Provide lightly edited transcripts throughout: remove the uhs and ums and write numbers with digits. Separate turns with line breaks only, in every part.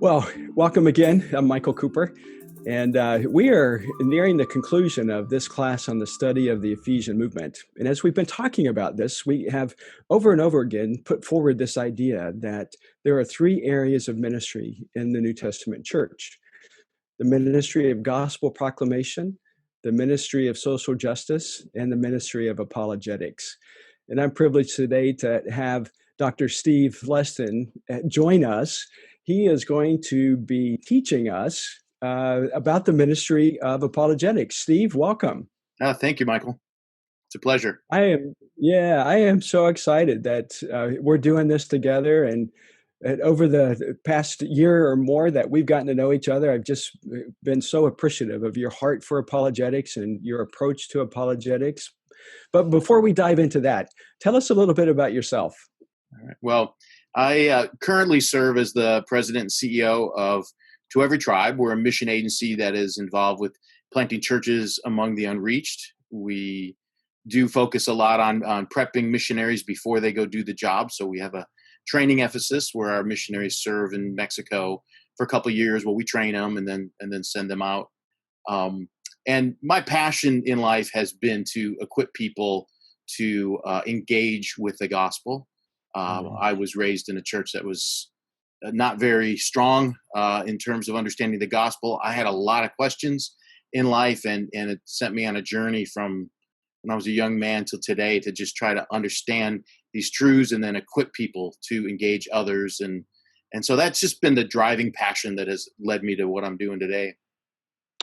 Well, welcome again. I'm Michael Cooper, and we are nearing the conclusion of this class on the study of the Ephesian Movement. And as we've been talking about this, we have over and over again put forward this idea that there are three areas of ministry in the New Testament church: the ministry of gospel proclamation, the ministry of social justice, and the ministry of apologetics. And I'm privileged today to have Dr. Steve Leston join us. He is going to be teaching us about the ministry of apologetics. Steve, welcome.
Thank you, Michael. It's a pleasure.
I am so excited that we're doing this together. And over the past year or more that we've gotten to know each other, I've just been so appreciative of your heart for apologetics and your approach to apologetics. But before we dive into that, tell us a little bit about yourself.
All right. Well, I currently serve as the president and CEO of To Every Tribe. We're a mission agency that is involved with planting churches among the unreached. We do focus a lot on prepping missionaries before they go do the job. So we have a training emphasis where our missionaries serve in Mexico for a couple of years. Well, we train them and then send them out. And my passion in life has been to equip people to engage with the gospel. I was raised in a church that was not very strong in terms of understanding the gospel. I had a lot of questions in life, and it sent me on a journey from when I was a young man till today to just try to understand these truths and then equip people to engage others. And so that's just been the driving passion that has led me to what I'm doing today.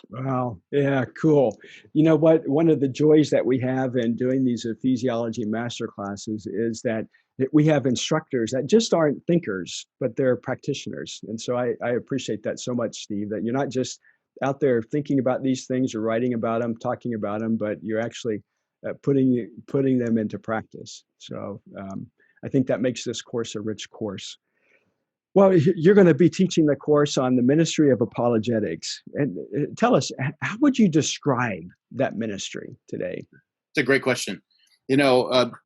Wow. Yeah, cool. You know what? One of the joys that we have in doing these Ephesiology master classes is that we have instructors that just aren't thinkers, but they're practitioners. And so I appreciate that so much, Steve, that you're not just out there thinking about these things or writing about them, talking about them, but you're actually putting them into practice. So I think that makes this course a rich course. Well, you're going to be teaching the course on the ministry of apologetics. And tell us, how would you describe that ministry today?
It's a great question.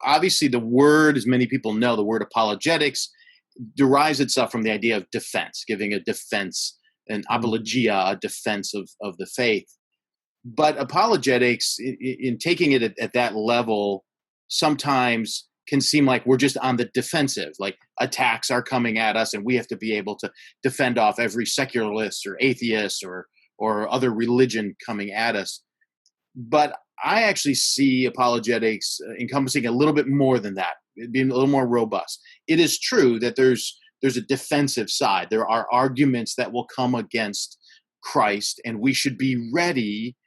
Obviously the word, as many people know, the word apologetics derives itself from the idea of defense, giving a defense, an apologia, a defense of the faith. But apologetics, in taking it at that level, sometimes can seem like we're just on the defensive, like attacks are coming at us and we have to be able to defend off every secularist or atheist or other religion coming at us. But I actually see apologetics encompassing a little bit more than that, being a little more robust. It is true that there's a defensive side. There are arguments that will come against Christ, and we should be ready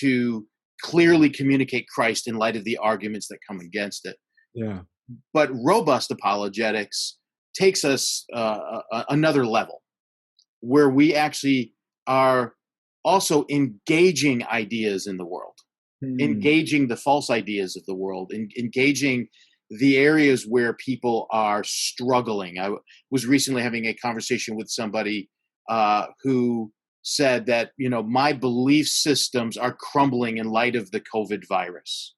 to clearly communicate Christ in light of the arguments that come against it.
Yeah.
But robust apologetics takes us another level where we actually are also engaging ideas in the world, engaging the false ideas of the world, engaging the areas where people are struggling. I was recently having a conversation with somebody who said that, my belief systems are crumbling in light of the COVID virus.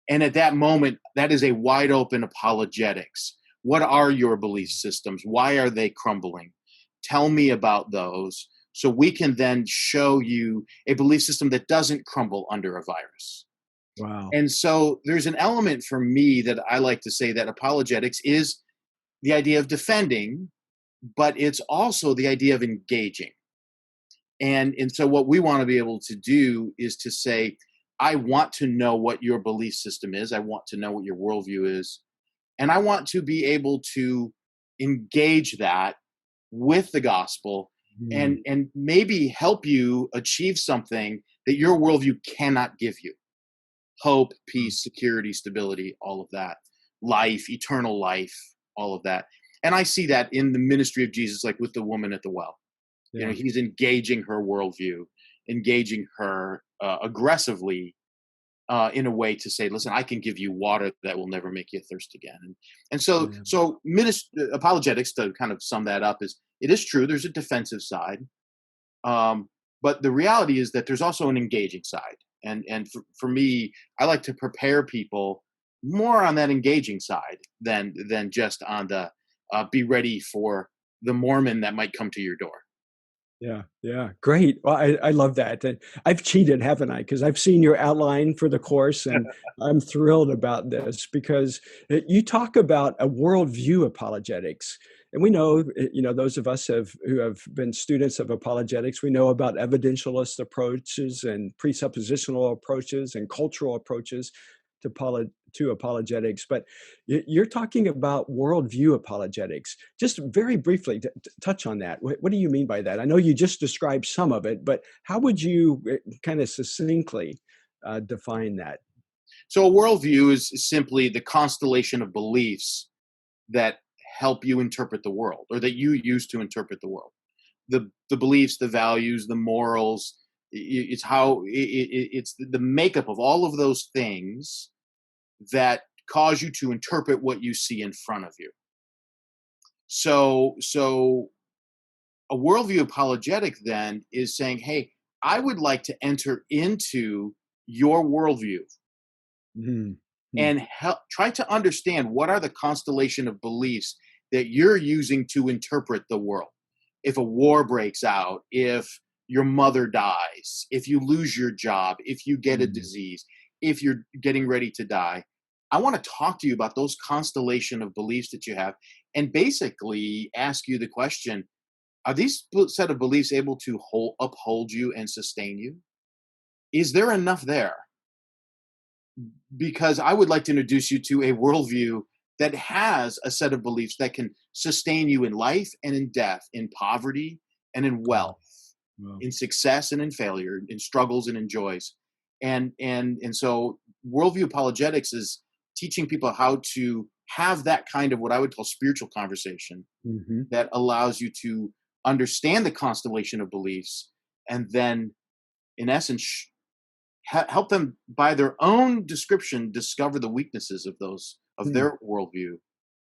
And at that moment, that is a wide open apologetics. What are your belief systems? Why are they crumbling? Tell me about those so we can then show you a belief system that doesn't crumble under a virus.
Wow.
And so there's an element for me that I like to say that apologetics is the idea of defending, but it's also the idea of engaging. And so what we want to be able to do is to say, I want to know what your belief system is. I want to know what your worldview is. And I want to be able to engage that with the gospel and maybe help you achieve something that your worldview cannot give you. Hope, peace, security, stability, all of that. Life, eternal life, all of that. And I see that in the ministry of Jesus, like with the woman at the well. Yeah. He's engaging her worldview, engaging her aggressively in a way to say, listen, I can give you water that will never make you thirst again. And so apologetics, to kind of sum that up, is it is true there's a defensive side, but the reality is that there's also an engaging side. And for me, I like to prepare people more on that engaging side than just on the be ready for the Mormon that might come to your door.
Yeah, yeah, great. Well, I love that. And I've cheated, haven't I? Because I've seen your outline for the course, and I'm thrilled about this because you talk about a worldview apologetics. And we know, those of us who have been students of apologetics, we know about evidentialist approaches and presuppositional approaches and cultural approaches to apologetics. But you're talking about worldview apologetics. Just very briefly, touch on that. What do you mean by that? I know you just described some of it, but how would you kind of succinctly define that?
So a worldview is simply the constellation of beliefs that help you interpret the world, or that you use to interpret the world. The beliefs, the values, the morals, it's how it's the makeup of all of those things that cause you to interpret what you see in front of you. So a worldview apologetic then is saying, hey, I would like to enter into your worldview
Mhm. Mm.
and help try to understand what are the constellation of beliefs that you're using to interpret the world. If a war breaks out, if your mother dies, if you lose your job, if you get a
Mm.
disease, if you're getting ready to die, I want to talk to you about those constellation of beliefs that you have and basically ask you the question, are these set of beliefs able to uphold you and sustain you? Is there enough there? Because I would like to introduce you to a worldview that has a set of beliefs that can sustain you in life and in death, in poverty and in
Wow.
wealth,
Wow.
in success and in failure, in struggles and in joys. And so worldview apologetics is teaching people how to have that kind of what I would call spiritual conversation
Hmm.
that allows you to understand the constellation of beliefs and then in essence help them by their own description discover the weaknesses of those of
Hmm.
their worldview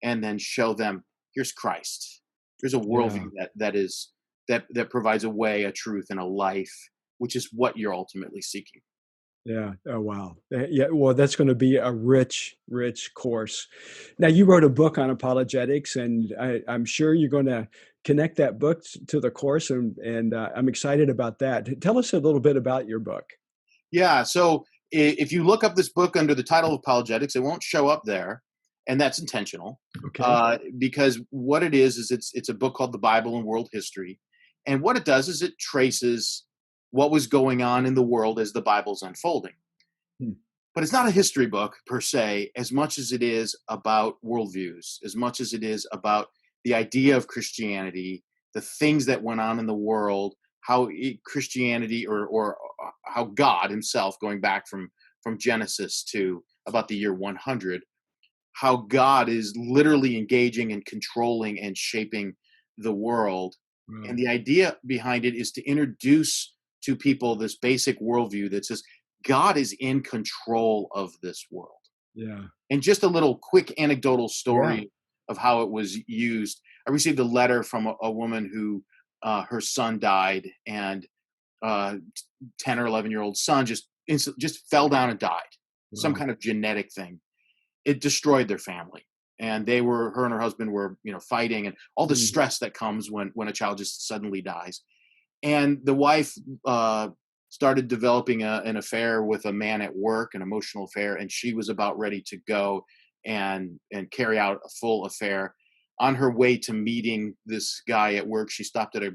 and then show them here's Christ, here's a
Yeah.
worldview that provides a way, a truth, and a life, which is what you're ultimately seeking.
Yeah. Oh, wow. Yeah. Well, that's going to be a rich, rich course. Now, you wrote a book on apologetics, and I'm sure you're going to connect that book to the course, and I'm excited about that. Tell us a little bit about your book.
Yeah, so if you look up this book under the title of apologetics, it won't show up there, and that's intentional,
Okay.
because what it is it's a book called The Bible and World History, and what it does is it traces what was going on in the world as the Bible's unfolding.
Hmm.
But it's not a history book per se, as much as it is about worldviews, as much as it is about the idea of Christianity, the things that went on in the world, how Christianity or how God Himself, going back from Genesis to about the year 100, how God is literally engaging and controlling and shaping the world. And
Wow.
the idea behind it is to introduce to people this basic worldview that says God is in control of this world.
Yeah.
And just a little quick anecdotal
Yeah.
story of how it was used. I received a letter from a woman who her son died, and 10 or 11-year-old son just fell down and died. Some
Wow.
kind of genetic thing. It destroyed their family, and her and her husband were fighting, and all the
Mm.
stress that comes when a child just suddenly dies. And the wife started developing an affair with a man at work, an emotional affair, and she was about ready to go and carry out a full affair. On her way to meeting this guy at work, she stopped at a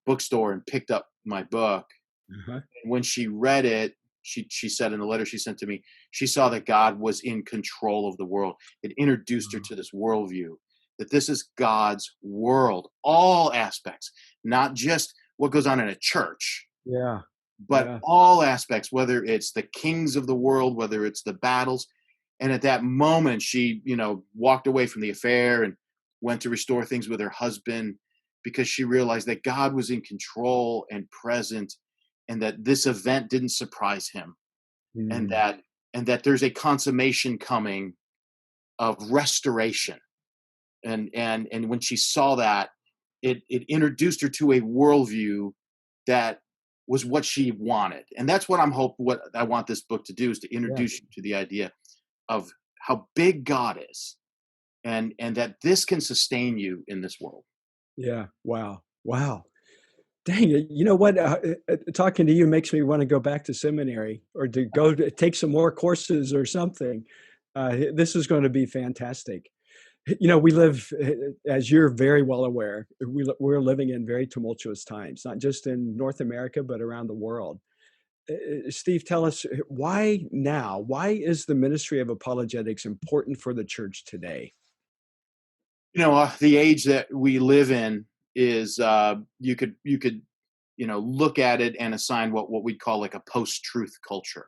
bookstore and picked up my book.
Uh-huh.
When she read it, she said in the letter she sent to me, she saw that God was in control of the world. It introduced her
Wow.
to this worldview, that this is God's world, all aspects, not just what goes on in a church,
Yeah.
but
Yeah.
all aspects, whether it's the kings of the world, whether it's the battles. And at that moment, she, walked away from the affair and went to restore things with her husband because she realized that God was in control and present, and that this event didn't surprise him, and
Mm.
that there's a consummation coming of restoration. And when she saw that, it introduced her to a worldview that was what she wanted. And that's what I want this book to do, is to
Yeah.
introduce you to the idea of how big God is, and that this can sustain you in this world.
Yeah. Wow. Wow. Dang it. You know what? Talking to you makes me want to go back to seminary or to go to take some more courses or something. This is going to be fantastic. We live, as you're very well aware, we're living in very tumultuous times, not just in North America, but around the world. Steve, tell us why now? Why is the ministry of apologetics important for the church today?
The age that we live in is you could look at it and assign what we'd call like a post-truth culture,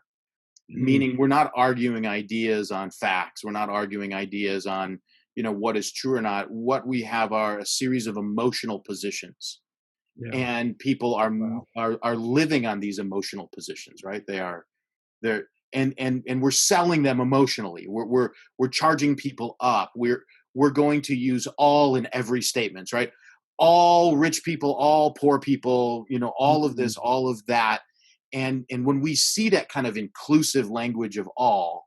Mm,
meaning we're not arguing ideas on facts, we're not arguing ideas on what is true or not. What we have are a series of emotional positions,
yeah.
and people are
Wow.
are living on these emotional positions, right? They're and we're selling them emotionally. We're charging people up. We're going to use all in every statements, right? All rich people, all poor people, all of
Mm,
this, all of that. And when we see that kind of inclusive language of all,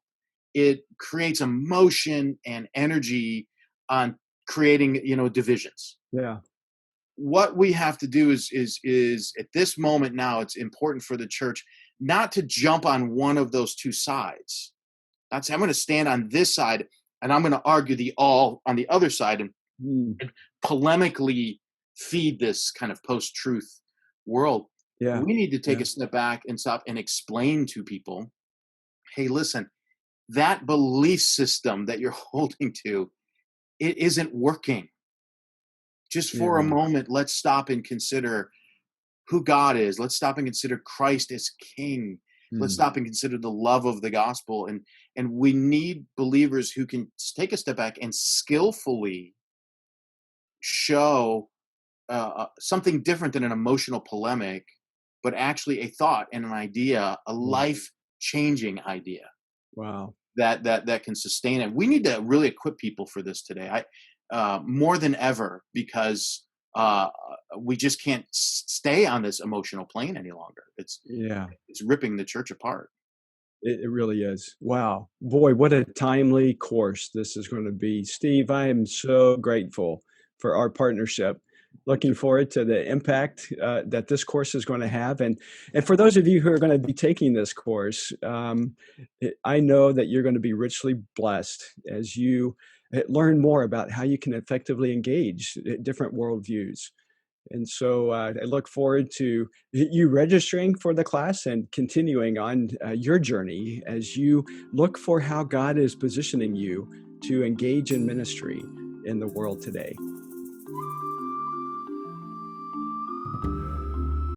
it creates emotion and energy on creating, divisions.
yeah.
What we have to do is at this moment now, it's important for the church not to jump on one of those two sides. Not say I'm going to stand on this side and I'm going to argue the all on the other side,
Mm,
and polemically feed this kind of post-truth world.
yeah.
We need to take
Yeah.
a step back and stop and explain to people, hey, listen, that belief system that you're holding to, it isn't working. Just for a
Yeah.
moment, let's stop and consider who God is. Let's stop and consider Christ as King. Let's
Mm,
stop and consider the love of the gospel. And we need believers who can take a step back and skillfully show something different than an emotional polemic, but actually a thought and an idea, a
yeah.
life changing idea
Wow.
that can sustain it. We need to really equip people for this today. I more than ever, because uh, we just can't stay on this emotional plane any longer.
Yeah.
It's ripping the church apart.
It really is. Wow. Boy, what a timely course this is going to be. Steve, I am so grateful for our partnership.
Thank
Looking
you.
forward to the impact that this course is going to have. And for those of you who are going to be taking this course, I know that you're going to be richly blessed as you learn more about how you can effectively engage different worldviews. And so I look forward to you registering for the class and continuing on your journey as you look for how God is positioning you to engage in ministry in the world today.